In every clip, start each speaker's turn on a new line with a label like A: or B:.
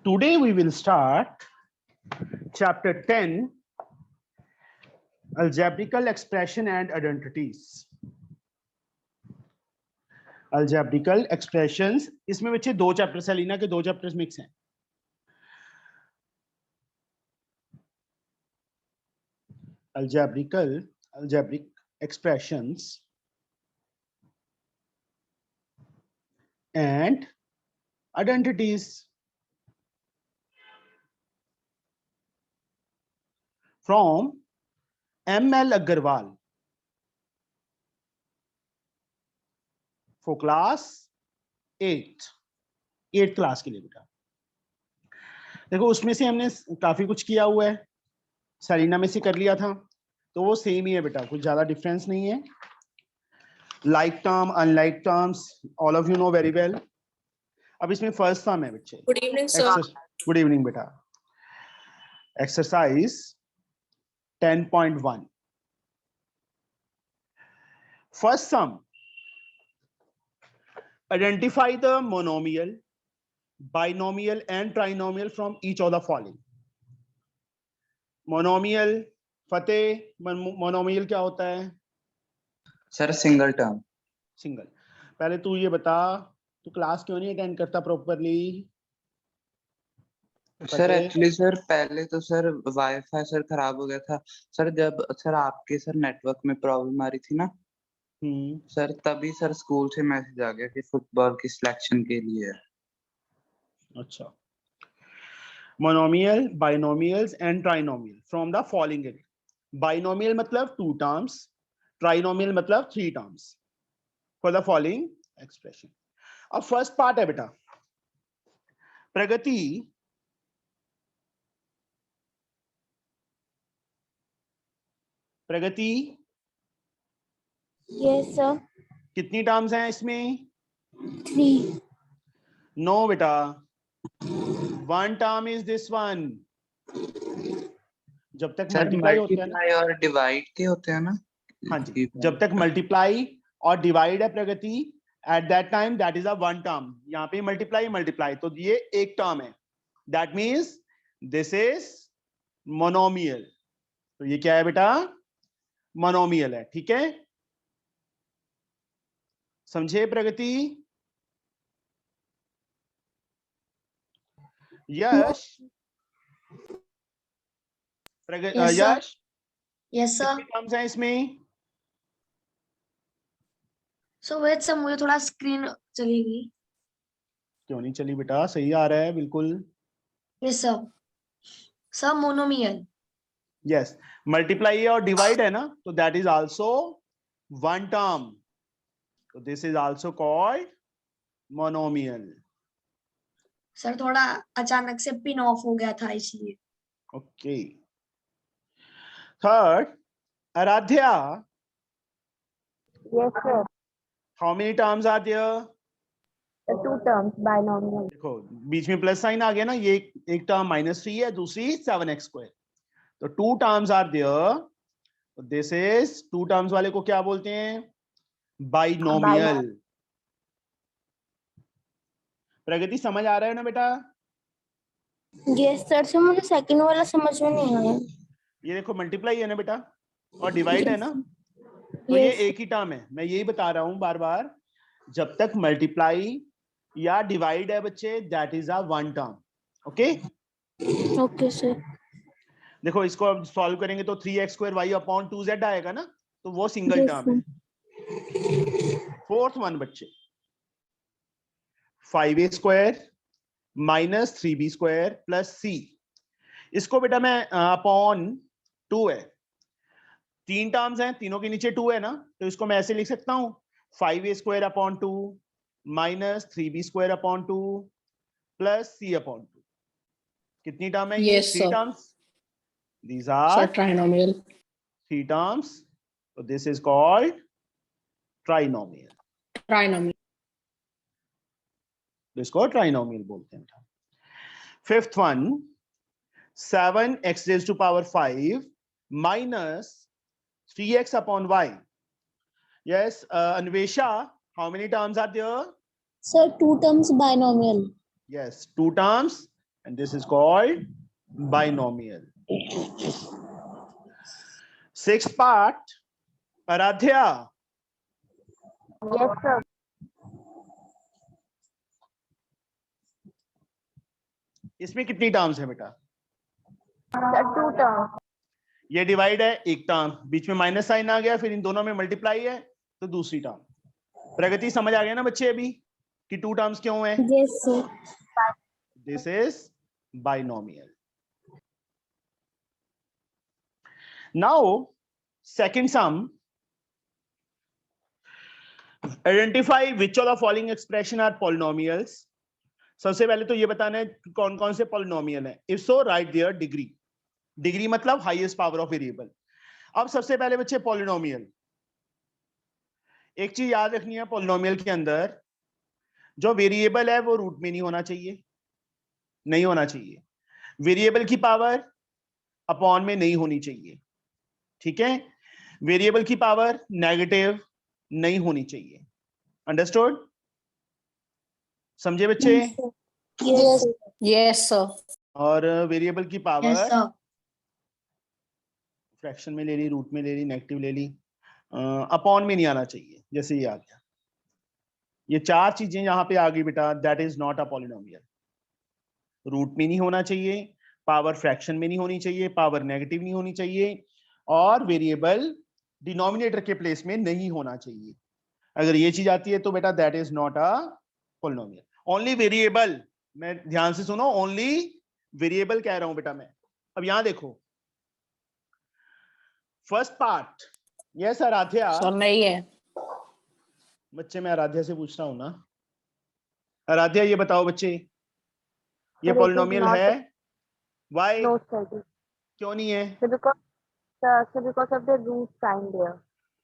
A: Today we will start chapter 10, algebraical expression and identities. Algebraical expressions, इसमें बच्चे दो chapters है, लीना के दो चैप्टर्स मिक्स हैं. Algebraic expressions and identities. From M.L. Agarwal for class 8 class के लिए. बेटा देखो उसमें से हमने काफी कुछ किया हुआ है, सलीना में से कर लिया था, तो वो सेम ही है बेटा, कुछ ज्यादा डिफरेंस नहीं है. Like term, unlike terms, all of you know very well. अब इसमें फर्स्ट टर्म है बच्चे.
B: Good evening sir.
A: Good evening बेटा. Exercise 10.1. First sum. Identify the monomial, binomial and trinomial from each of the following. Monomial, Fateh, monomial क्या होता है?
C: Sir single term.
A: Single. पहले तू ये बता, तू क्लास क्यों नहीं अटेंड करता प्रॉपरली?
C: सर एक्चुअली सर पहले तो सर वाईफाई सर खराब हो गया था सर, जब सर आपके सर नेटवर्क में प्रॉब्लम आ रही थी ना सर, तभी सर स्कूल से मैसेज आ गया कि फुटबॉल की सिलेक्शन के लिए.
A: अच्छा. Monomial, binomials and trinomial from the following. Binomial मतलब 2 टर्म्स, ट्राइनोमियल मतलब 3 terms for the following expression. अब फर्स्ट पार्ट है बेटा, प्रगति
D: यस सर.
A: कितनी टर्म्स हैं इसमें?
D: 3.
A: नो बेटा, 1 टर्म इज दिस वन. जब तक मल्टीप्लाई होते हैं ना,
C: और डिवाइड के होते हैं ना.
A: हाँ जी, जब तक मल्टीप्लाई और डिवाइड है प्रगति, at that time that is a 1 term. यहाँ पे मल्टीप्लाई, तो ये एक टर्म है. That means this is monomial. तो ये क्या है बेटा? मोनोमियल है. ठीक है, समझे प्रगति? यश, यश,
D: यस सर.
A: कितने टर्म्स हैं इसमें?
D: सो वेट सर, मुझे थोड़ा स्क्रीन चलेगी.
A: क्यों नहीं चली बेटा? सही आ रहा है बिल्कुल.
D: Yes sir. Sir monomial.
A: Yes, multiply है और डिवाइड है ना, तो दैट इज आल्सो 1 टर्म. तो this is also called monomial.
D: Sir थोड़ा अचानक से पिन ऑफ हो गया था इसलिए.
A: Okay. Third, Aradhya.
E: Yes, sir.
A: How many terms are there?
E: The 2 terms binomial.
A: देखो बीच में प्लस साइन आ गया ना, ये एक टर्म -3 है, दूसरी 7x². तो 2 terms are there. This is 2 terms वाले को क्या बोलते हैं? बाइनोमियल. प्रगति समझ आ रहा है ना बेटा?
E: Yes, sir. So मुझे second वाला समझ में नहीं आया.
A: ये देखो मल्टीप्लाई है ना बेटा, और डिवाइड है ना, तो ये एक ही टर्म है. मैं यही बता रहा हूं बार बार, जब तक मल्टीप्लाई या डिवाइड है बच्चे, that is a 1 term. Okay
E: Okay, sir.
A: देखो इसको अब सॉल्व करेंगे तो 3x²y/2z आएगा ना, तो वो सिंगल
E: Yes,
A: टर्म है. फोर्थ वन बच्चे, 5a² - 3b² + c. इसको बेटा मैं अपॉन 2 है, 3 टर्म्स हैं, तीनों के नीचे 2 है ना, तो इसको मैं ऐसे लिख सकता हूं 5a² - 3b² + c/2. कितनी टर्म है ये?
B: Yes,
A: 3
B: sir.
A: Terms. These are
B: Sir, trinomial.
A: 3 terms. So this is called trinomial.
B: Trinomial.
A: इसको trinomial बोलते हैं. Fifth one, 7x⁵ - 3x/y. Yes, Anvesha, how many terms are there?
E: Sir, 2 terms binomial.
A: Yes, 2 terms and this is called binomial. Sixth part, Aradhya.
E: Yes, sir.
A: इसमें कितनी terms है बेटा?
E: Sir, 2 terms.
A: ये divide है, एक term, बीच में minus sign आ गया, फिर इन दोनों में मल्टीप्लाई है तो दूसरी टर्म. प्रगति समझ आ गया ना बच्चे अभी कि 2 टर्म्स क्यों है?
E: Yes, sir.
A: This is binomial. Now second sum, identify which of the following expression are polynomials. सबसे पहले तो ये बताना है कौन कौन से पॉलिनोमियल है. If so right there degree. Degree मतलब हाईएस्ट पावर ऑफ वेरिएबल. अब सबसे पहले बच्चे पॉलिनोमियल. एक चीज याद रखनी है, पॉलिनोमियल के अंदर जो वेरिएबल है वो रूट में नहीं होना चाहिए, नहीं होना चाहिए. वेरिएबल की पावर अपॉन में नहीं होनी चाहिए, ठीक है. वेरिएबल की पावर नेगेटिव नहीं होनी चाहिए. अंडरस्टूड? समझे बच्चे?
E: Yes.
B: Yes, sir.
A: और वेरिएबल की
D: Yes,
A: पावर
D: sir.
A: फ्रैक्शन में ले ली, रूट में ले ली, नेगेटिव ले ली, अपॉन में नहीं आना चाहिए. जैसे ये आ गया, ये 4 चीजें यहां पे आ गई बेटा, that is not a polynomial. Root में नहीं होना चाहिए, पावर फ्रैक्शन में नहीं होनी चाहिए, पावर नेगेटिव नहीं होनी चाहिए, और वेरिएबल डिनोमिनेटर के प्लेस में नहीं होना चाहिए. अगर ये चीज आती है तो बेटा that is not a polynomial. Only variable, मैं ध्यान से सुनो, ओनली वेरिएबल कह रहा हूं बेटा मैं. अब यहां देखो, first part. Yes Aradhya.
B: Sir, नहीं है.
A: बच्चे मैं आराध्या से पूछ रहा हूं ना. आराध्या ये बताओ बच्चे, ये
E: Sir, it is
A: polynomial
E: not
A: है? व्हाई?
E: No, sir.
A: क्यों नहीं है?
E: Sir, because of the root sign there.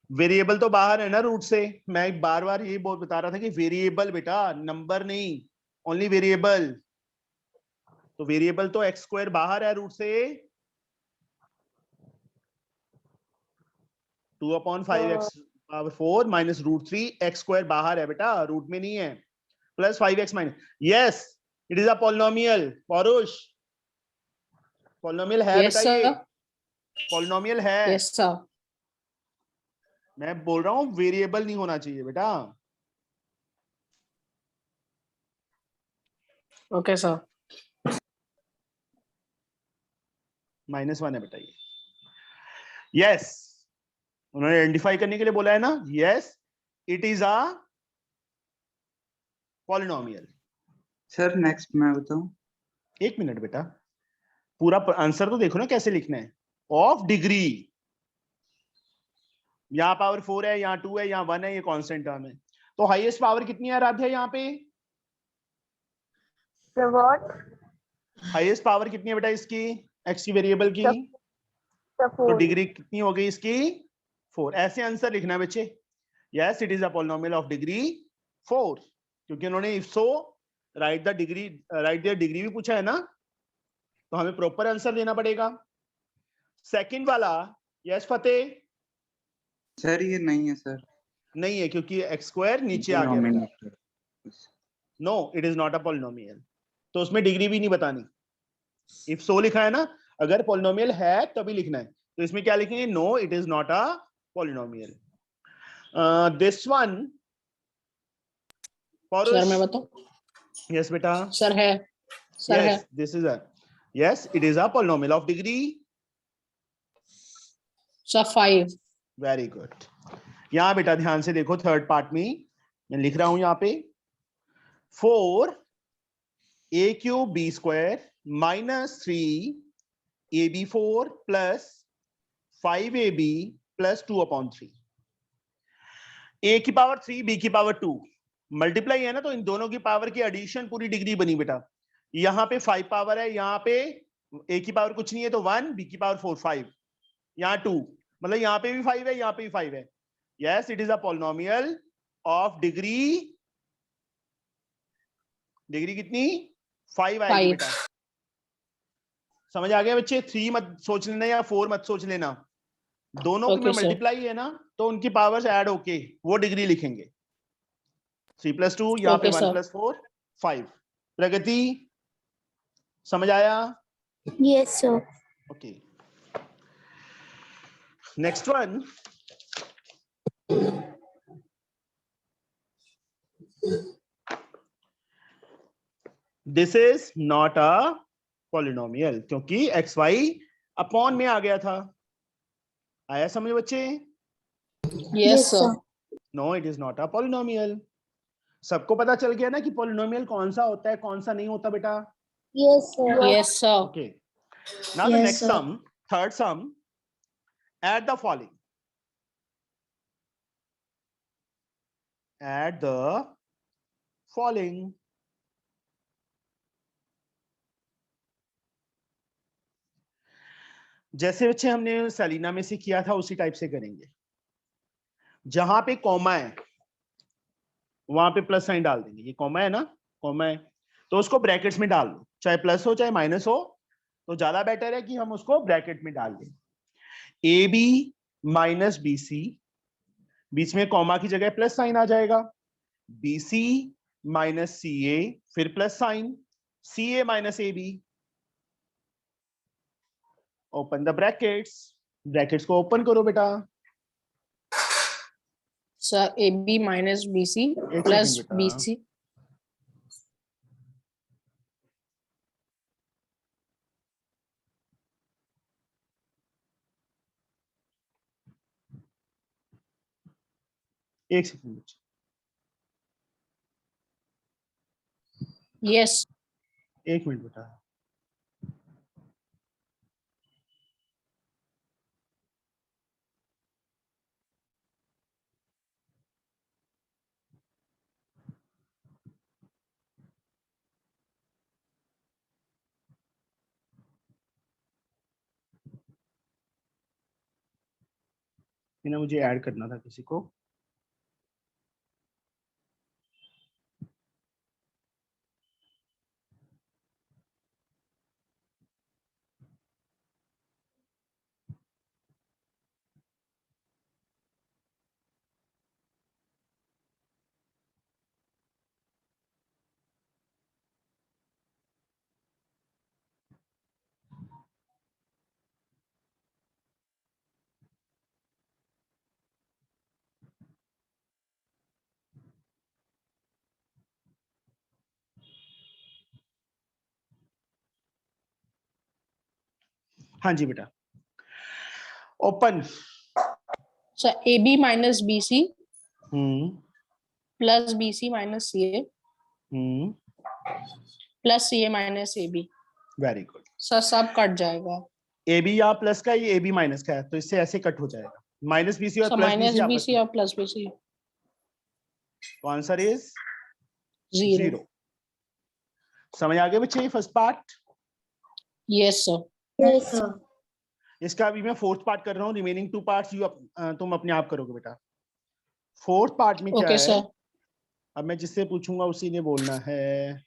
A: Variable तो बाहर है ना रूट से. मैं बार बार यही बहुत बता रहा था कि वेरिएबल बेटा, नंबर नहीं, ओनली वेरिएबल. तो वेरिएबल तो एक्स स्क्वायर बाहर है रूट से. 2/5x power 4 minus root 3 X square बाहर है बेटा, रूट में नहीं है. Plus 5x minus. Yes, it is a polynomial. Paurush, polynomial है
B: Yes,
A: बेटा, ये
B: sir.
A: पॉलिनोमियल है.
B: Yes, sir.
A: मैं बोल रहा हूं वेरिएबल नहीं होना चाहिए बेटा.
B: Okay, sir.
A: -1 है बेटा ये. यस, उन्होंने आइडेंटिफाई करने के लिए बोला है ना. Yes, it is a polynomial.
C: Sir next मैं बताऊं?
A: एक मिनट बेटा, पूरा आंसर तो देखो ना कैसे लिखना है. ऑफ डिग्री, यहाँ पावर 4 है, यहाँ 2 है, यहाँ 1 है, ये कांस्टेंट टर्म है. तो हाईएस्ट पावर कितनी है आराध्या यहाँ पे?
E: Sir, what?
A: हाईएस्ट पावर कितनी है बेटा इसकी, एक्स की वेरिएबल की?
E: Sir,
A: तो
E: 4.
A: डिग्री कितनी हो गई इसकी? 4. ऐसे आंसर लिखना है बच्चे. Yes, it is a polynomial of degree 4, क्योंकि उन्होंने if so right the degree, right there degree भी पूछा है ना, तो हमें प्रॉपर आंसर देना पड़ेगा. सेकंड वाला, यस फतेह.
C: सर ये नहीं है सर.
A: नहीं है क्योंकि एक्स स्क्वायर नीचे आ गया.
C: Denominator.
A: No, it is not a polynomial. तो उसमें डिग्री भी नहीं बतानी. इफ सो लिखा है ना, अगर पॉलिनोमियल है तभी लिखना है. तो इसमें क्या लिखेंगे? No, it is not a polynomial. This one,
B: Sir, मैं बताऊं?
A: यस बेटा.
B: Sir है. Sir है.
A: Yes, this is a, yes, it is a polynomial of degree.
B: Sir, 5.
A: Very good. यहाँ बेटा ध्यान से देखो, थर्ड पार्ट में मैं लिख रहा हूं यहाँ पे 4 a³ b² -3 ab4 plus 5ab plus 2/3. a की पावर 3, b की पावर 2, मल्टीप्लाई है ना, तो इन दोनों की पावर की एडिशन पूरी डिग्री बनी बेटा. यहाँ पे 5 पावर है, यहाँ पे a की पावर कुछ नहीं है तो 1, b की पावर 4, 5, यहाँ 2, मतलब यहाँ पे भी 5 है, यहाँ पे भी 5 है. Yes, it is a polynomial of degree. Degree कितनी? 5 आएगी बेटा. समझ आ गया बच्चे? 3 मत सोच लेना या 4 मत सोच लेना. दोनों
B: Okay,
A: में
B: sir.
A: मल्टीप्लाई है ना, तो उनकी पावर्स ऐड होके वो डिग्री लिखेंगे. 3 + 2, यहाँ पे
B: Okay,
A: 1
B: sir.
A: + 4, 5. प्रगति समझ आया?
E: Yes, sir.
A: Okay, next one. This is not a polynomial, क्योंकि एक्स वाई अपॉन में आ गया था. आया समझ बच्चे?
B: Yes, sir.
A: No, it is not a polynomial. सबको पता चल गया ना कि पॉलिनोमियल कौन सा होता है, कौन सा नहीं होता बेटा?
E: Yes, sir.
B: Yes, sir.
A: Okay, now the
D: Yes,
A: next
D: sir.
A: Sum, third sum. Add the following. Add the following. जैसे बच्चे हमने सेलिना में से किया था उसी टाइप से करेंगे. जहां पे कॉमा है वहां पे प्लस साइन डाल देंगे. ये कॉमा है ना, कॉमा है तो उसको ब्रैकेट्स में डाल दो, चाहे प्लस हो चाहे माइनस हो, तो ज्यादा बेटर है कि हम उसको ब्रैकेट में डाल दें. A B minus B C, बीच में कॉमा की जगह प्लस साइन आ जाएगा. B C minus C A, फिर plus sign, C A minus A B. Open the brackets. Brackets को ओपन करो बेटा.
B: Sir, AB minus BC
A: एक
B: plus
A: सेकंड बेटा.
B: BC.
A: एक सेकंड.
B: Yes.
A: एक मिनट बेटा. ये ना मुझे ऐड करना था किसी को. हाँ जी बेटा. Open.
B: Sir, AB minus BC
A: hmm
B: plus BC minus CA plus CA minus AB.
A: Very good.
B: Sir, सब कट जाएगा.
A: ए बी या प्लस का, ये ए बी माइनस का है, तो इससे ऐसे कट हो जाएगा. माइनस बी सी और
B: Sir,
A: प्लस बी
B: minus
A: सी आपस
B: BC
A: में,
B: और plus BC.
A: तो आंसर इज
B: 0.
A: 0. समझ आ गया बच्चे first part?
B: Yes, sir.
D: Yes, sir.
A: इसका अभी मैं फोर्थ पार्ट कर रहा हूँ. रिमेनिंग 2 पार्ट्स तुम अपने आप करोगे बेटा. फोर्थ पार्ट में क्या
B: Okay,
A: है,
B: sir.
A: अब मैं जिससे पूछूंगा उसी ने बोलना है.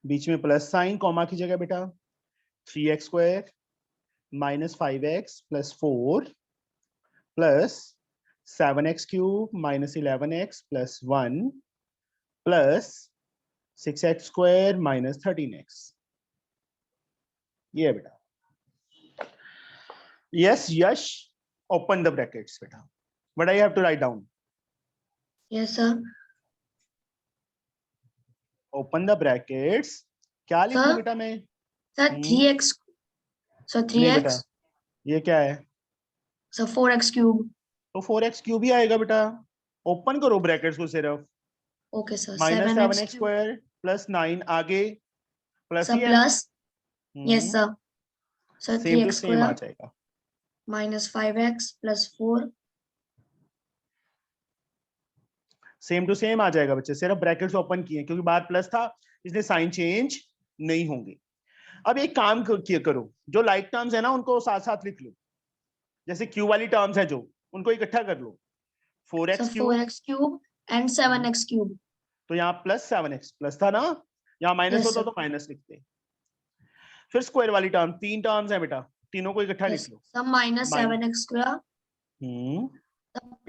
A: बीच में प्लस साइन, कॉमा की जगह बेटा 3x square minus 5x plus 4 plus 7x cube minus 11x plus 1 plus 6x square minus 13x. ये है बेटा. Yes, Yash, open the brackets बेटा. What I have to write down?
D: Yes, sir.
A: Open the brackets. क्या लिखूं
D: Sir?
A: बेटा मैं?
D: Sir, 3x. So
A: नहीं बेटा,
D: 3x.
A: ये क्या है?
D: So 4x cube.
A: तो 4x क्यूब ही आएगा बेटा. ओपन करो ब्रैकेट्स को सिर्फ.
D: Okay, sir.
A: Minus
D: 7x
A: 7x
D: cube.
A: Square plus 9 आगे प्लस
D: So
A: ही है.
D: plus. Yes, sir. So
A: same to
D: 3x
A: same आ
D: square
A: जाएगा.
D: minus 5x plus 4.
A: Same to same आ जाएगा बच्चे. सिर्फ ब्रैकेट्स ओपन किए क्योंकि बाहर प्लस था, इसलिए साइन चेंज नहीं होंगे. अब एक काम करो, जो लाइक टर्म्स है ना उनको साथ साथ लिख लो. जैसे क्यू वाली टर्म्स है जो, उनको इकट्ठा कर लो.
D: So
A: 4x cube,
D: 4x cube and 7x cube.
A: तो यहाँ प्लस 7x प्लस था ना, यहाँ माइनस
D: Yes,
A: होता
D: sir.
A: तो माइनस लिखते. फिर स्क्वायर वाली टर्म, 3 टर्म्स है बेटा, तीनों को इकट्ठा
D: Yes.
A: लिख लो.
D: So minus
A: Min-
D: 7x square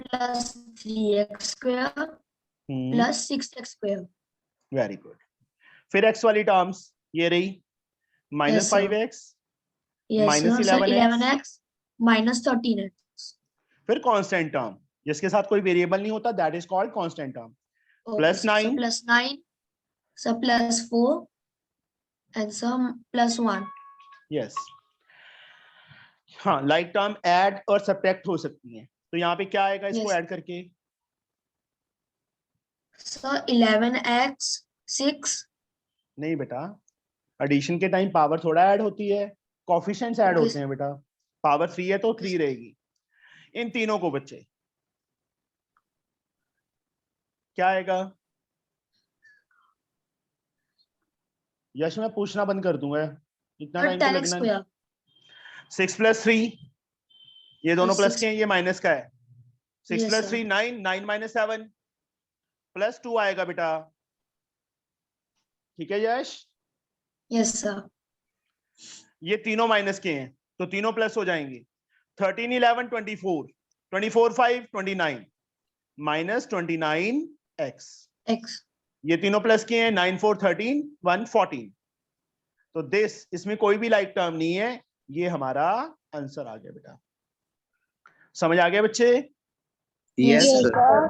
D: plus 3x square plus 6x square.
A: Very good. फिर x वाली टर्म्स ये रही
D: Yes, sir.
A: -5x
D: Yes,
A: minus
D: sir. Sir,
A: 11x
D: 11x minus 13x.
A: फिर कांस्टेंट टर्म जिसके साथ कोई वेरिएबल नहीं होता, that is called constant term.
D: Okay,
A: Plus
D: sir.
A: 9.
D: So plus 9. So plus 4. And some plus 1.
A: Yes हाँ, like term add और subtract हो सकती है, तो यहाँ पे क्या आएगा इसको
D: Yes.
A: ऐड करके?
D: So 11x 6.
A: नहीं बेटा, एडिशन के टाइम पावर थोड़ा ऐड होती है, कोफिशिएंट्स ऐड
D: Okay.
A: होते हैं बेटा। पावर 3 है तो 3 रहेगी। इन तीनों को बच्चे क्या आएगा? यश मैं पूछना बंद कर दूंगा, इतना
D: Sir,
A: टाइम तो
D: 10x
A: लगना नहीं।
D: square.
A: 6 + 3 ये दोनों
D: Yes,
A: प्लस
D: 6.
A: के हैं, ये माइनस का है। 6
D: Yes,
A: +
D: sir.
A: 3 9, 9 - 7 +2 आएगा बेटा। ठीक है यश,
D: Yes, sir.
A: ये तीनों माइनस के हैं तो तीनों प्लस हो जाएंगे। 13 11 24 24 5 29 -29x
D: X.
A: ये तीनों प्लस के हैं। 9 4 13 1 14 तो दिस इसमें कोई भी लाइक टर्म नहीं है, ये हमारा आंसर आ गया बेटा। समझ आ गया बच्चे?
C: यस
E: ये
C: सर।
E: सर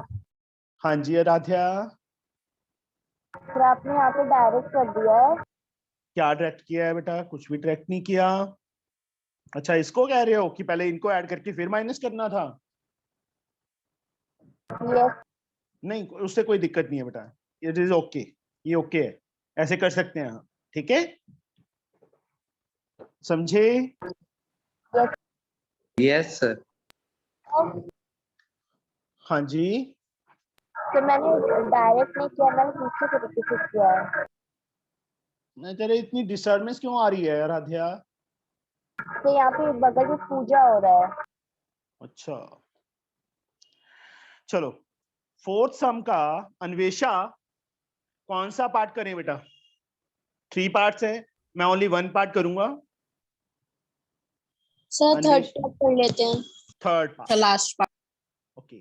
A: हाँ जी आराध्या,
E: फिर आपने यहाँ पे डायरेक्ट कर दिया है।
A: क्या डायरेक्ट किया है बेटा? कुछ भी डायरेक्ट नहीं किया। अच्छा इसको कह रहे हो कि पहले इनको ऐड करके फिर माइनस करना था?
E: यस
A: नहीं, उससे कोई दिक्कत नहीं है बेटा, इट इज ओके, ये ओके है, ऐसे कर सकते हैं हम। ठीक है, समझे?
C: Yes sir.
E: सर
A: हाँ जी,
E: मैंने डायरेक्ट नहीं किया, मैंने दूसरे तरीके से किया है।
A: मैं तेरे इतनी डिस्टर्बेंस क्यों आ रही है आराध्या?
E: तो यहाँ पे बगल में पूजा हो रहा है।
A: अच्छा चलो, फोर्थ सम का अन्वेषा कौन सा पार्ट करें बेटा? 3 पार्ट्स है, मैं ओनली 1 पार्ट करूंगा।
B: सर थर्ड
A: अन्वेष-
B: पार्ट कर लेते हैं,
A: third
B: the
A: part,
B: last part.
A: Okay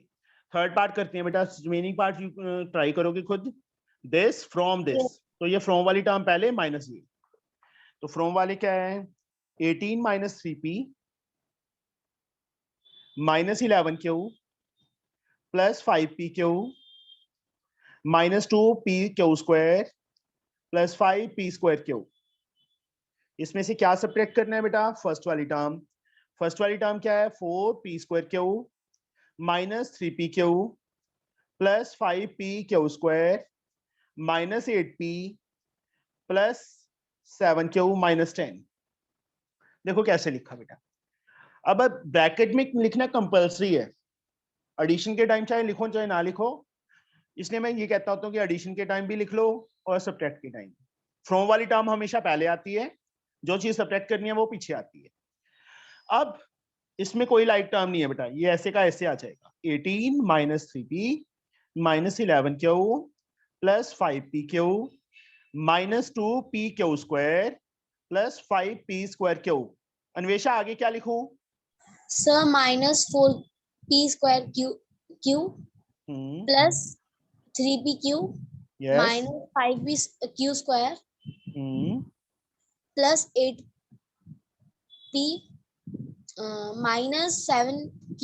A: third part करते हैं बेटा। रिमेनिंग पार्ट ट्राई करोगे खुद। दिस फ्रॉम दिस, तो ये फ्रॉम वाली टर्म पहले माइनस ये, तो फ्रॉम वाले क्या है? 18 - 3p -11q + 5pq -2pq² + 5p² इसमें से क्या सब्ट्रैक्ट करना है बेटा? फर्स्ट वाली टर्म। फर्स्ट वाली टर्म क्या है? 4p² -3pq + 5pq² -8p + 7q -10। देखो कैसे लिखा बेटा। अब ब्रैकेट में लिखना कंपल्सरी है, एडिशन के टाइम चाहे लिखो चाहे ना लिखो, इसलिए मैं ये कहता हूं कि एडिशन के टाइम भी लिख लो और सब्ट्रैक्ट के टाइम। फ्रॉम वाली टर्म हमेशा पहले आती है, जो चीज सब्ट्रैक्ट करनी है वो पीछे आती है। अब इसमें कोई लाइक टर्म नहीं है बेटा, ये ऐसे का ऐसे आ जाएगा। 18 - 3p -11q + 5pq -2pq² + 5p²q। Anvesha आगे क्या लिखूं?
E: Sir -4p² Q plus 3pq
A: yes,
E: 5pq² plus 8p -7q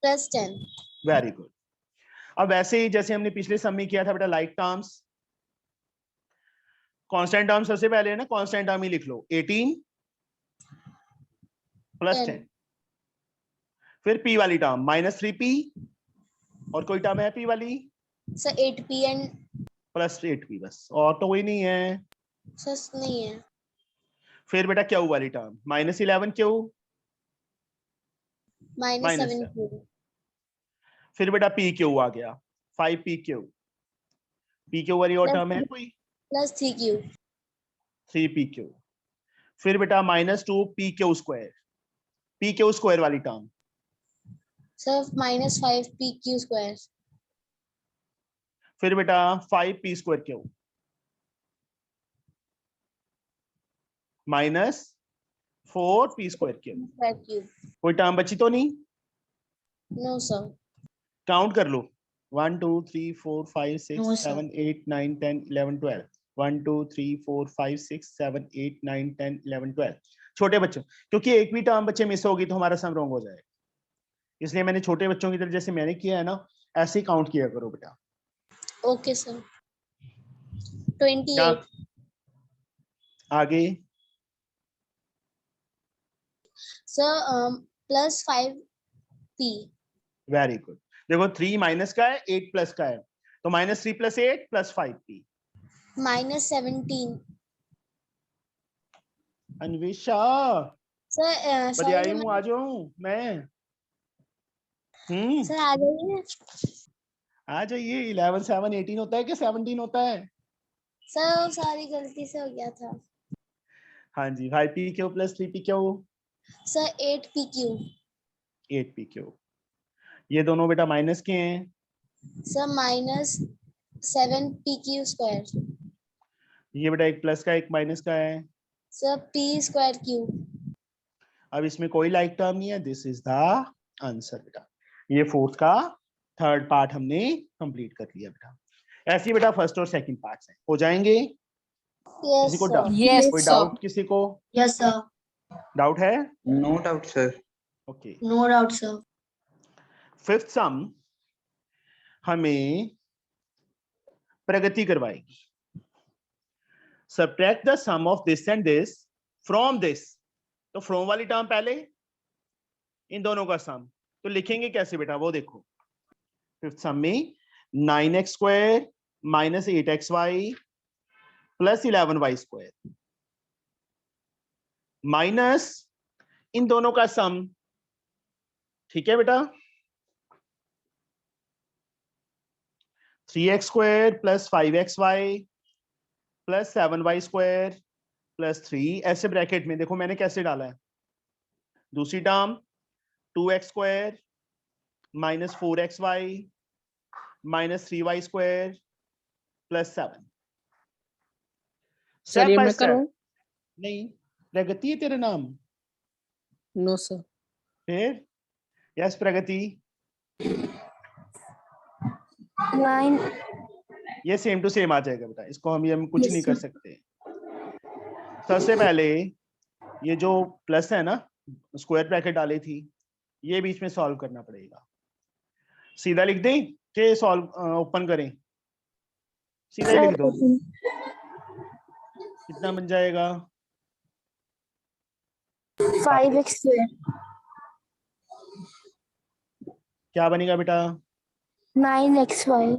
E: + 10।
A: Very good. अब वैसे ही जैसे हमने पिछले सम में किया था बेटा, लाइक टर्म्स, कांस्टेंट टर्म सबसे पहले है ना, कांस्टेंट टर्म ही लिख लो। 18 + 10 फिर p वाली टर्म -3p और कोई टर्म है p वाली
E: सर 8p एंड
A: + 8p, बस और तो कोई नहीं है।
E: सर नहीं है।
A: फिर बेटा q वाली टर्म -11q
E: -7q
A: फिर बेटा pq आ गया 5pq। pq वाली और टर्म है कोई?
E: Plus 3q
A: 3pq। फिर बेटा -2pq², pq² वाली टर्म
E: सर -5pq²।
A: फिर बेटा 5p²q -4p²q। कोई टर्म बची तो नहीं?
E: No sir.
A: काउंट कर लो, 1 2 3 4 5 6
D: No, sir.
A: 7 8 9 10 11 12 1 2 3 4 5 6 7 8 9 10 11 12 छोटे बच्चों, क्योंकि एक भी टर्म बच्चे मिस होगी तो हमारा सम रॉन्ग हो जाएगा, इसलिए मैंने छोटे बच्चों की तरह जैसे मैंने किया है ना ऐसे ही काउंट किया करो बेटा।
E: Okay sir.
A: क्या
E: 28
A: आगे?
E: Sir plus 5p
A: very good. देखो 3 माइनस का है, 8 प्लस का है, तो -3 + 8 + 5p।
E: -17
A: अन्वेषा
E: सर।
A: बजाई
E: सॉरी
A: हूँ, आ जाऊं मैं?
E: सर आ जाइए।
A: आ जाइए। 11 7 18 होता है कि 17 होता है?
E: सर सारी गलती से हो गया था।
A: हाँ जी, 5pq + 3pq
E: sir 8pq
A: 8pq। ये दोनों बेटा माइनस के हैं,
E: सर -7pq²।
A: ये बेटा एक प्लस का एक माइनस का है।
E: सर p²q
A: अब इसमें कोई लाइक टर्म नहीं है, दिस इज द आंसर बेटा। ये फोर्थ का थर्ड पार्ट हमने कंप्लीट कर लिया बेटा। ऐसे ही बेटा फर्स्ट और सेकंड पार्ट्स हैं, हो जाएंगे।
E: यस
A: किसी को
E: सर।
B: Yes,
A: कोई
B: sir.
A: डाउट? किसी को
D: Yes, sir.
A: डाउट है?
C: No doubt sir.
A: Okay.
D: No doubt, sir.
A: Fifth sum हमें प्रगति करवाएगी। Subtract the sum of this and this from this. तो फ्रॉम वाली टर्म पहले, इन दोनों का सम तो लिखेंगे कैसे बेटा वो देखो। फिफ्थ सम में 9x² - 8xy + 11y² माइनस इन दोनों का सम, ठीक है बेटा, 3x² + 5xy + 7y² + 3। ऐसे ब्रैकेट में देखो मैंने कैसे डाला है। दूसरी term 2x² - 4xy - 3y² + 7।
B: Sir,
A: step
B: ये
A: बाय
B: मैं करूं?
A: स्टेप। नहीं, प्रगति है तेरा नाम?
B: No, sir.
A: फिर यस प्रगति।
E: 9
A: ये सेम टू सेम आ जाएगा बेटा, इसको हम कुछ
E: Yes,
A: नहीं कर
E: sir.
A: सकते। सबसे पहले ये जो प्लस है ना, स्क्वायर ब्रैकेट डाली थी, ये बीच में सॉल्व करना पड़ेगा। सीधा लिख दें कि सॉल्व ओपन करें? सीधा ही
E: सर
A: लिख दो। कितना बन जाएगा?
E: 5x²।
A: क्या बनेगा बेटा?
E: 9xy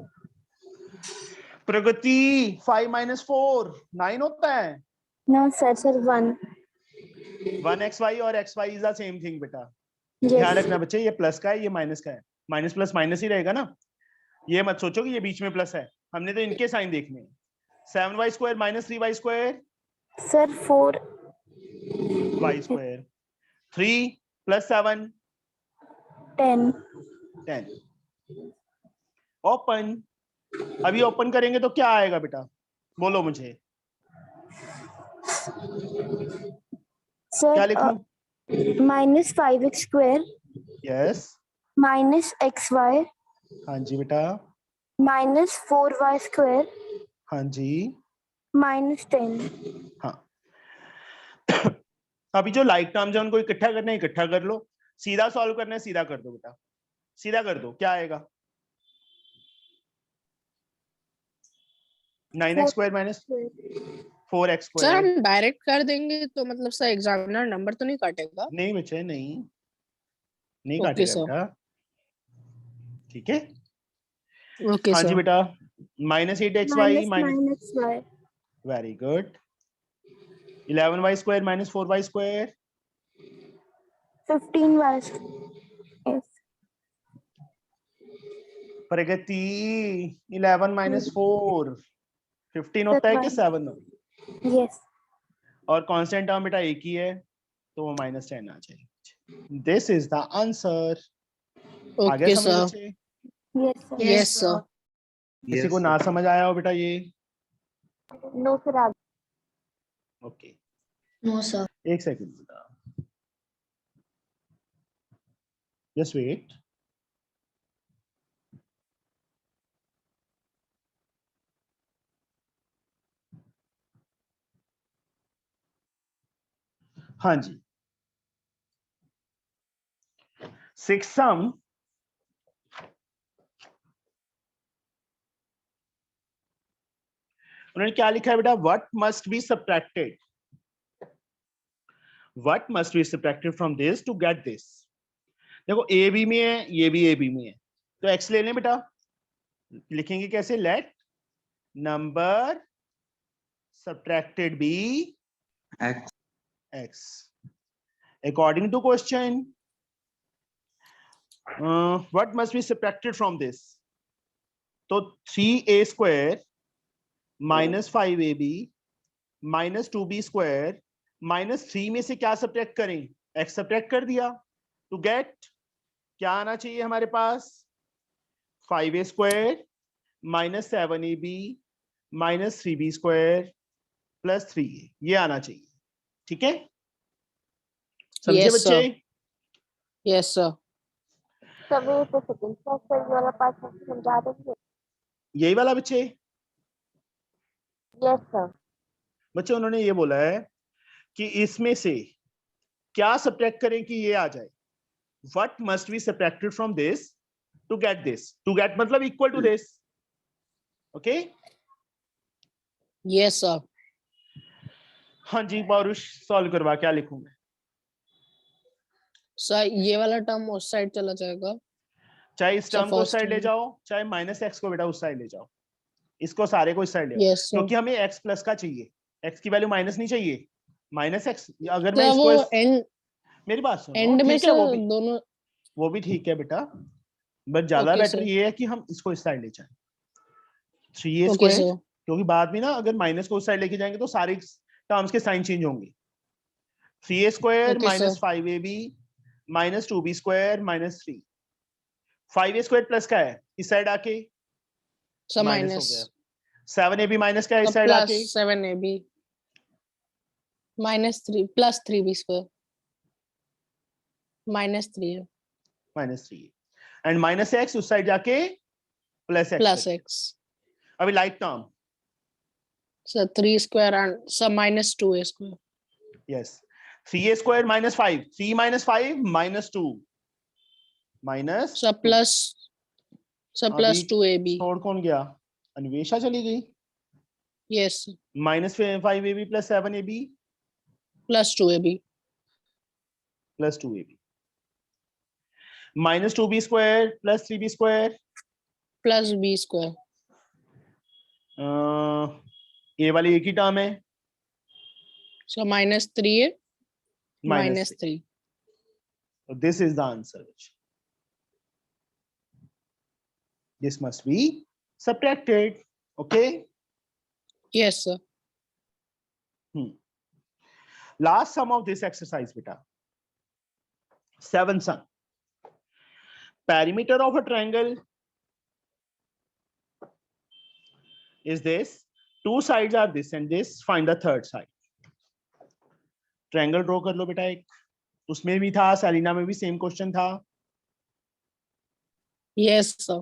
A: प्रगति 5 - 4 9 होता है।
E: नो सर 1
A: 1xy और xy is the same thing बेटा। ध्यान
E: यस
A: रखना बच्चे, ये प्लस का है, ये माइनस का है। माइनस प्लस माइनस ही रहेगा ना, ये मत सोचो कि ये बीच में प्लस है, हमने तो इनके साइन देखने हैं। 7y² - 3y²
E: sir 4
A: y²। 3 + 7
E: 10
A: 10। Open. अभी ओपन करेंगे तो क्या आएगा बेटा, बोलो मुझे। क्या
E: सर
A: लिखूं?
E: -5x²
A: yes.
E: -xy
A: हाँ जी बेटा।
E: -4y²
A: हाँ जी।
E: -10।
A: हाँ। अभी जो लाइक टर्म्स है उनको इकट्ठा करना है, इकट्ठा कर लो। सीधा सॉल्व करना है, सीधा कर दो बेटा, सीधा कर दो। क्या आएगा? 9x² - 4x²।
B: Sir, हम डायरेक्ट कर देंगे तो मतलब सर एग्जामिनर नंबर तो नहीं काटेगा?
A: नहीं बच्चे, नहीं नहीं
B: Okay,
A: काटेगा
B: sir.
A: बेटा, ठीक है।
B: Okay,
A: हाँ जी
B: sir.
A: बेटा, -8xy
E: -9xy
A: very good. 11y² - 4y²।
E: 15y
A: प्रगति 11 - 4 15 होता है कि 7?
E: यस
A: और कांस्टेंट टर्म बेटा एक ही है, तो वो -10 आ जाएगी। This is the answer. आ गया
B: Okay,
A: समझ
B: sir.
A: बच्चे?
E: Yes sir
B: Yes, sir.
A: किसी को ना समझ आया हो बेटा ये?
E: No sir
A: okay,
D: No, sir.
A: एक सेकंड बेटा, जस्ट वेट। हाँ जी, 6 सम उन्होंने क्या लिखा है बेटा, what must be subtracted, what must be subtracted from this to get this. देखो ए बी में है, ये भी ए बी में है, तो एक्स ले लें बेटा। लिखेंगे कैसे, let number subtracted be
C: x
A: x according to question what must be subtracted from this, तो 3a square minus 5ab minus 2b square minus 3 में से क्या सब्ट्रैक्ट करें, x सब्ट्रैक्ट कर दिया, टू गेट क्या आना चाहिए हमारे पास, 5a square minus 7ab minus 3b square plus 3a, ये आना चाहिए। ठीक है, समझे
B: Yes,
A: बच्चे?
B: sir. Yes, sir.
E: सभी तो सेकंड क्लास का ये वाला पार्ट समझा देंगे।
A: यही वाला बच्चे?
E: Yes sir.
A: बच्चे उन्होंने ये बोला है कि इसमें से क्या सब्ट्रैक्ट करें कि ये आ जाए, what must be subtracted from this to get this, to get मतलब equal to this. Okay,
B: Yes, sir.
A: हाँ जी पौरुष, सॉल्व करवा, क्या लिखूं मैं?
B: सर ये वाला टर्म उस साइड चला जाएगा।
A: चाहे इस
B: So
A: टर्म को उस
B: first
A: साइड ले
B: term-
A: जाओ, चाहे माइनस एक्स को बेटा उस साइड ले जाओ, इसको सारे को इस साइड ले आओ,
B: Yes, sir.
A: क्योंकि हमें एक्स प्लस का चाहिए, एक्स की वैल्यू माइनस नहीं चाहिए, माइनस एक्स। अगर मैं
B: तो
A: इसको
B: वो एंड
A: मेरी बात सुनो,
B: एंड में
A: ठीक है,
B: से
A: वो भी
B: दोनों।
A: ठीक है बेटा, बट ज्यादा
B: Okay,
A: बेटर
B: sir.
A: ये है कि हम इसको इस साइड ले जाएं, 3a
B: Okay,
A: स्क्वायर,
B: sir.
A: क्योंकि बाद में ना अगर माइनस को उस साइड लेके जाएंगे तो सारे टर्म्स के साइन चेंज होंगे। 3a square
B: Okay,
A: minus
B: sir.
A: 5ab minus 2b square minus 3, 5a square plus का है इस साइड आके
B: So
A: माइनस हो
B: minus.
A: गया, 7ab माइनस का है
B: So
A: इस साइड
B: plus
A: आके
B: 7ab minus 3 plus 3b square minus 3 है
A: माइनस 3 एंड माइनस एक्स उस साइड जाके प्लस
B: plus
A: एक्स।
B: x.
A: अभी like term,
B: So 3 square and so minus 2a square.
A: Yes 3a square minus 5, 3 minus 5 minus 2 minus
B: So plus so plus
A: अभी
B: 2ab.
A: छोड़ कौन गया, अन्वेषा चली गई,
B: Yes,
A: minus 5ab plus 7ab
B: plus 2ab.
A: Plus 2ab minus 2b square plus 3b square,
B: Plus b square.
A: ये वाली एक ही टर्म है,
B: So minus 3a
A: minus
B: minus 3.
A: This is the answer, this must be subtracted. Okay,
B: Yes, sir.
A: Last sum of this exercise बेटा, 7 sum, perimeter of a triangle is this, two sides are this and this, find the third side। Triangle draw कर लो बेटा एक, उसमें भी था, Selina में भी same question था।
B: Yes, sir.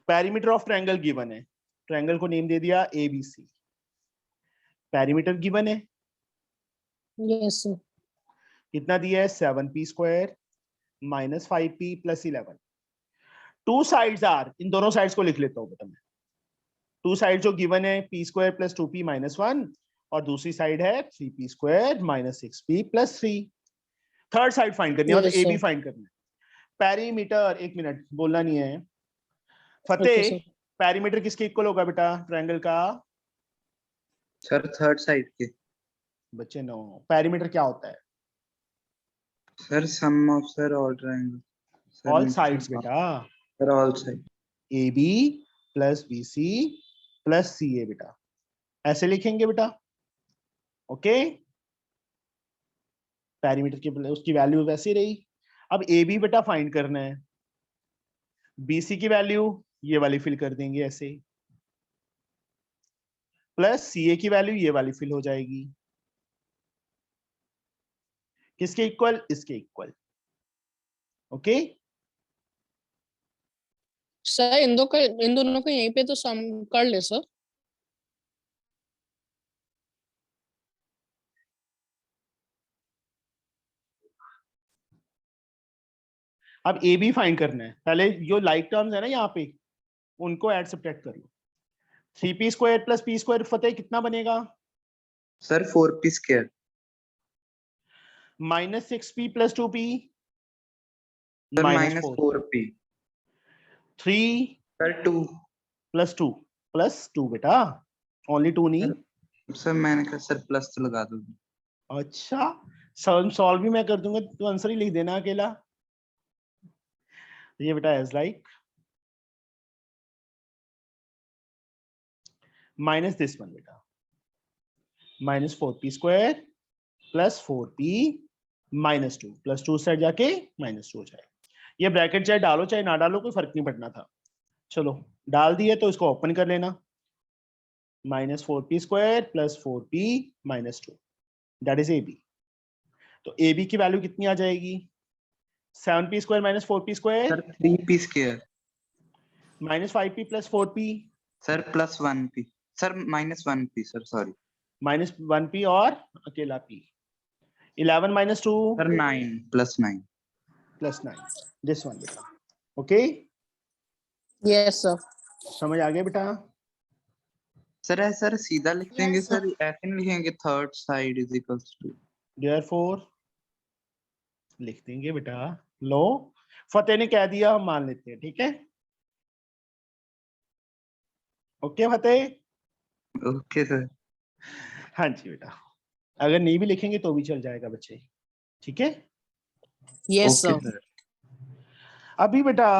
A: Perimeter of triangle given है, ट्रायंगल को नेम दे दिया ABC, पेरीमीटर गिवन है,
B: Yes, sir.
A: कितना दिया है 7p square minus 5p plus 11। Two sides are, इन दोनों साइड्स को लिख लेता हूं बेटा मैं, टू साइड जो गिवन है p square plus 2p minus 1 और दूसरी साइड है 3p square minus 6p plus 3। Third side find करनी है, मतलब
B: Yes,
A: AB
B: sir.
A: फाइंड करना है। पेरीमीटर, एक मिनट बोलना नहीं है
B: Okay,
A: फतेह,
B: sir.
A: पेरीमीटर किसके इक्वल होगा बेटा ट्रायंगल का?
C: सर थर्ड साइड के।
A: बच्चे नो, पेरीमीटर क्या होता है?
C: Sir sum of sir all triangle.
A: All sides बेटा,
C: sir all side.
A: AB plus BC plus CA बेटा, ऐसे लिखेंगे बेटा। ओके, पेरीमीटर की उसकी वैल्यू वैसी रही। अब AB बेटा फाइंड करना है, BC की वैल्यू ये वाली फिल कर देंगे ऐसे, प्लस CA की वैल्यू ये वाली फिल हो जाएगी, किसके इक्वल? इसके इक्वल। ओके,
B: सर इन दोनों को यहीं पे तो सम कर ले सर।
A: अब ए बी फाइंड करना है। पहले जो लाइक टर्म्स है ना यहाँ पे उनको ऐड सब्ट्रैक्ट कर लो। 3p square plus p square फतेह कितना बनेगा?
C: Sir 4p square
A: minus 6p plus 2p
C: sir
A: minus
C: minus
A: 4।
C: 4p
A: 3
C: sir 2
A: plus 2 बेटा, ओनली 2 नहीं।
C: सर मैंने कहा सर प्लस तो लगा दो।
A: अच्छा, सॉल्व भी मैं कर दूंगा, तो आंसर ही लिख देना अकेला। ये बेटा as like minus this one बेटा, minus 4p square plus 4p minus 2 plus 2 side जाके माइनस 2 हो जाए। ये ब्रैकेट चाहे डालो चाहे ना डालो कोई फर्क नहीं पड़ना था। चलो डाल दिए तो इसको ओपन कर लेना। Minus 4p square plus 4p minus 2 that is ab। तो ab की वैल्यू कितनी आ जाएगी? 7p square minus 4p square
C: sir 3p square
A: minus 5p plus 4p
C: sir plus 1p sir minus 1p sir sorry
A: minus 1p और अकेला p। 11 minus 2
C: sir 9 plus 9
A: plus 9 this one बेटा। Okay
B: yes sir.
A: समझ आ गया बेटा?
C: Sir सीधा लिख देंगे
D: Yes,
C: सर, ऐसे नहीं लिखेंगे third side is equals to.
A: Therefore लिख देंगे बेटा। लो फतेह ने कह दिया, हम मान लेते हैं, ठीक है? ओके फतेह?
C: Okay sir.
A: हाँ जी बेटा, अगर नहीं भी लिखेंगे तो भी चल जाएगा बच्चे, ठीक है?
B: Yes
C: okay
B: sir.
C: सर।
A: अभी बेटा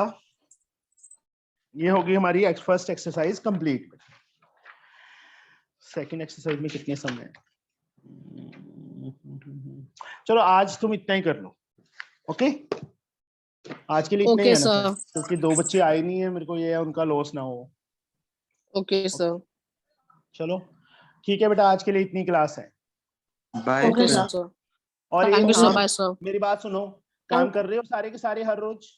A: ये होगी हमारी first exercise complete. Second exercise में कितने समय है? चलो आज तुम इतना ही कर लो, ओके? आज के लिए इतना ही
B: ओके
A: है ना सर,
B: सर।
A: क्योंकि 2 बच्चे आए नहीं है, मेरे को ये है उनका लॉस ना हो।
B: Okay sir.
A: चलो ठीक है बेटा, आज के लिए इतनी क्लास है।
C: Bye
B: okay
C: sir.
B: सर।
A: और एक
B: थैंक यू सर।
A: काम,
B: बाय सर।
A: मेरी बात सुनो, काम कर रहे हो सारे के सारे हर रोज?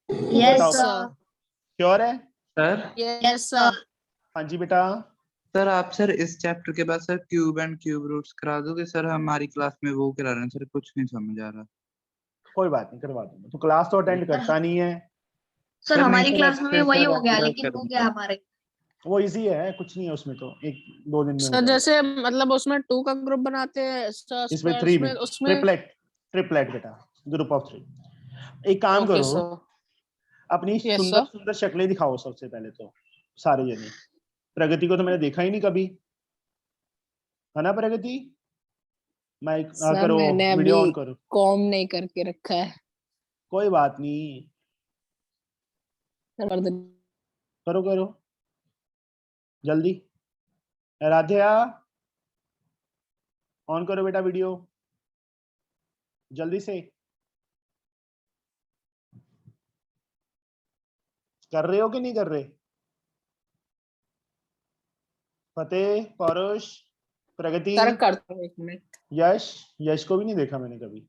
D: yes,
A: बताओ,
D: sir.
A: श्योर है?
C: Sir
B: yes sir.
A: हाँ जी बेटा।
C: सर आप सर इस चैप्टर के बाद sir cube and cube roots करा दोगे सर? हमारी क्लास में वो करा रहे हैं सर, कुछ नहीं समझ आ रहा।
A: कोई बात नहीं, करवा दूंगा। तो क्लास तो अटेंड करता नहीं है।
D: सर
C: सर नहीं
D: हमारी
C: सर
D: क्लास में भी
C: अच्छे
D: वही
C: से
D: हो गया,
C: रेगुलर
D: लेकिन हो
C: करूंगा।
D: गया हमारे।
A: वो इजी है, कुछ नहीं है उसमें, तो 1-2 दिन में हो
B: सर
A: जाएगा।
B: जैसे मतलब उसमें 2 का ग्रुप बनाते हैं सर,
A: इसमें 3 भी,
B: उसमें उसमें
A: ट्रिपलेट बेटा, ग्रुप ऑफ 3। एक काम
B: ओके
A: करो,
B: सर।
A: अपनी
B: यस
A: सुंदर
B: सर।
A: सुंदर शक्लें दिखाओ सबसे पहले तो सारे जने। प्रगति को तो मैंने देखा ही नहीं कभी, है ना प्रगति? माइक
B: सर
A: करो,
B: मैंने अभी
A: वीडियो ऑन करो।
B: कॉम नहीं करके रखा है।
A: कोई बात नहीं,
B: सर
A: करो करो जल्दी। आराध्या ऑन करो बेटा वीडियो, जल्दी से। कर रहे हो कि नहीं कर रहे? फतेह, पौरुष, प्रगति,
B: सर करता हूँ 1 मिनट।
A: यश को भी नहीं देखा मैंने कभी।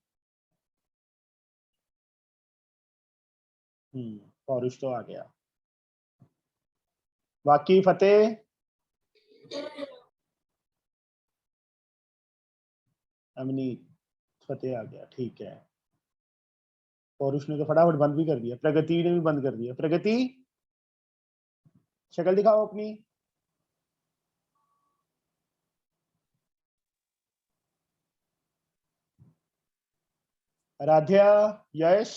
A: पौरुष तो आ गया। बाकी फतेह, अमनीत, फतेह आ गया, ठीक है। पौरुष ने तो फटाफट बंद भी कर दिया, प्रगति ने भी बंद कर दिया। प्रगति शक्ल दिखाओ अपनी। आराध्या, यश,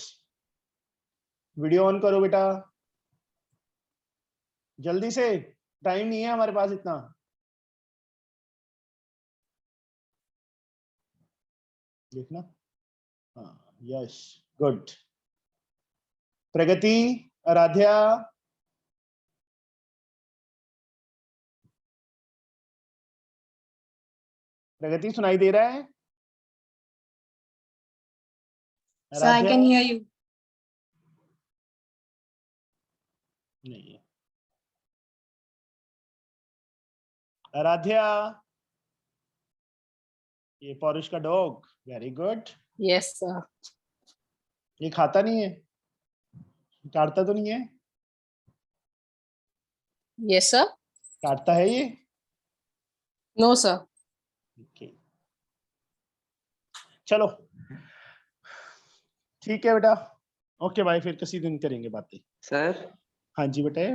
A: वीडियो ऑन करो बेटा, जल्दी से, टाइम नहीं है हमारे पास इतना। देखना, हाँ यश, गुड। प्रगति, आराध्या, प्रगति सुनाई दे रहा है?
D: Sir I can hear you.
A: नहीं है। आराध्या, ये पौरुष का dog, very good.
B: Yes sir.
A: ये खाता नहीं है, काटता तो नहीं है?
B: Yes sir.
A: काटता है ये?
B: No sir.
A: ओके चलो ठीक है बेटा, ओके भाई, फिर किसी दिन करेंगे बातें।
C: सर
A: हाँ जी बेटे।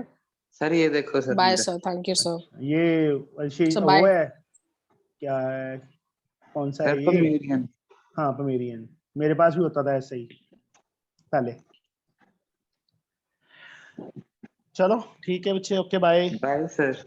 C: सर ये देखो सर
B: बाय
C: मेरा।
B: Sir, thank you sir.
A: ये
B: So,
A: वो
B: bye.
A: है क्या है, कौन सा
C: सर
A: है ये?
C: पमेरियन।
A: हाँ पमेरियन, मेरे पास भी होता था ऐसे ही पहले। चलो ठीक है बच्चे, ओके बाय।
C: Bye sir.